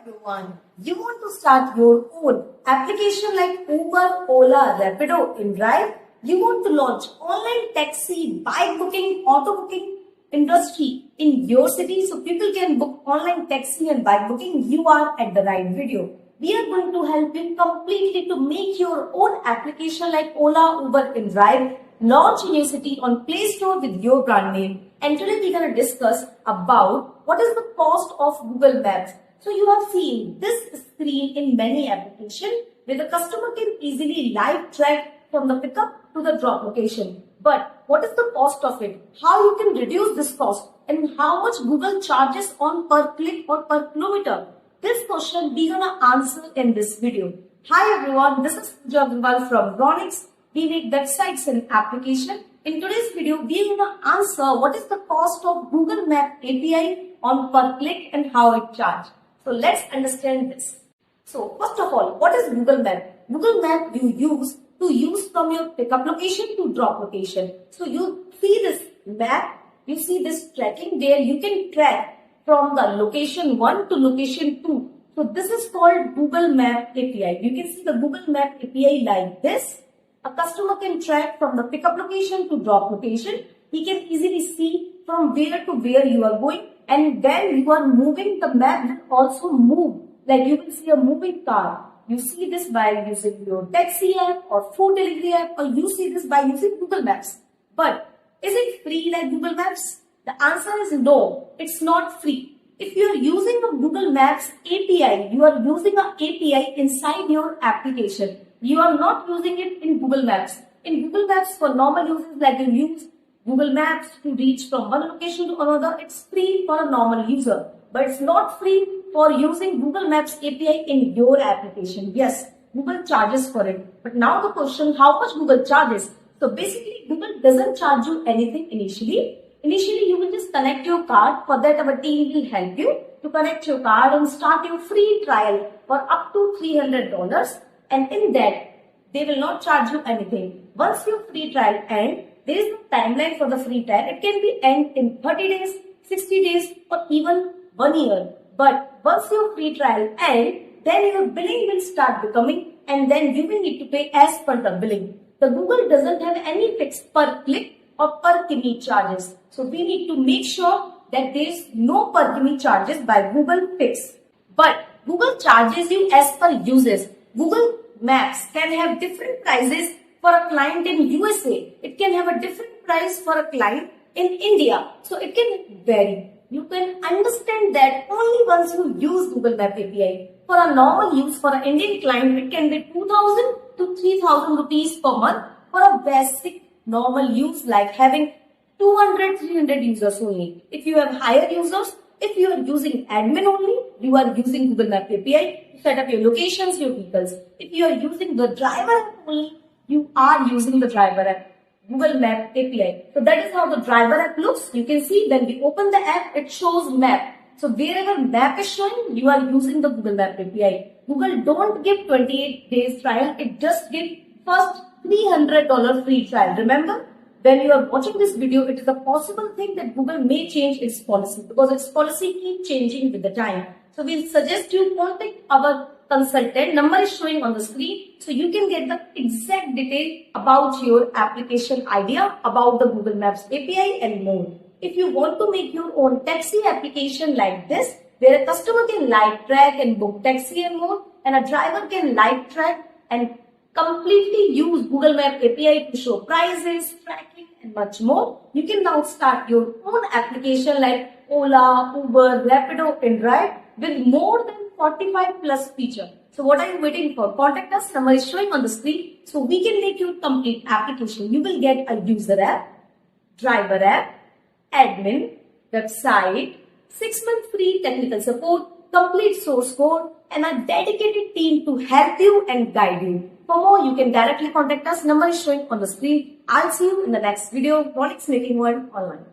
everyone. You want to start your own application like Uber, Ola, Rapido in Drive? You want to launch online taxi, bike booking, auto booking industry in your city so people can book online taxi and bike booking? You are at the right video. We are going to help you completely to make your own application like Ola, Uber in Drive, launch in your city on Play Store with your brand name. And today we're going to discuss about what is the cost of Google Maps. So you have seen this screen in many applications where the customer can easily live track from the pickup to the drop location. But what is the cost of it? How you can reduce this cost? And how much Google charges on per click or per kilometer? This question we're gonna answer in this video. Hi everyone, this is Pooja Agarwal from Raunix. We make websites and applications. In today's video, we're gonna answer what is the cost of Google Map API on per click and how it charges. So let's understand this. So first of all, what is Google Map? Google Map you use from your pickup location to drop location. So you see this map, you see this tracking there, you can track from the location 1 to location 2. So this is called Google Map API. You can see the Google Map API like this. A customer can track from the pickup location to drop location. He can easily see from where to where you are going, and when you are moving, the map will also move. Like you will see a moving car. You see this by using your taxi app or food delivery app, or you see this by using Google Maps. But is it free like Google Maps? The answer is no, it's not free. If you are using a Google Maps API, you are using an API inside your application. You are not using it in Google Maps. In Google Maps, for normal users, like you use Google Maps to reach from one location to another, it's free for a normal user. But it's not free for using Google Maps API in your application. Yes, Google charges for it. But now the question, how much Google charges? So basically, Google doesn't charge you anything initially. Initially, you will just connect your card. For that, our team will help you to connect your card and start your free trial for up to $300. And in that, they will not charge you anything. Once your free trial ends, there is no timeline for the free trial. It can be end in 30 days, 60 days, or even 1 year. But once your free trial ends, then your billing will start becoming, and then you will need to pay as per the billing. The Google doesn't have any fixed per click or per kilometer charges. So we need to make sure that there is no per kilometer charges by Google fixed. But Google charges you as per uses. Google Maps can have different prices for a client in USA. It can have a different price for a client in India. So it can vary. You can understand that only once you use Google Map API. For a normal use, for an Indian client, it can be 2,000 to 3,000 rupees per month for a basic normal use like having 200, 300 users only. If you have higher users, if you are using admin only, you are using Google Map API to set up your locations, your vehicles. If you are using the driver app only, you are using the driver app, Google Map API. So that is how the driver app looks. You can see when we open the app, it shows map. So wherever map is showing, you are using the Google Map API. Google don't give 28 days trial. It just gives first $300 free trial. Remember, when you are watching this video, it is a possible thing that Google may change its policy because its policy keeps changing with the time. So we'll suggest you contact our consultant. Number is showing on the screen. So you can get the exact detail about your application idea, about the Google Maps API and more. If you want to make your own taxi application like this, where a customer can live track and book taxi and more, and a driver can live track and completely use Google Map API to show prices, tracking and much more, you can now start your own application like Ola, Uber, Rapido and Drive with more than 45 plus feature. So what are you waiting for? Contact us. Number is showing on the screen. So we can make your complete application. You will get a user app, driver app, admin, website, 6-month free technical support, complete source code, and a dedicated team to help you and guide you. For more, you can directly contact us. Number is showing on the screen. I'll see you in the next video. Raunix making world online.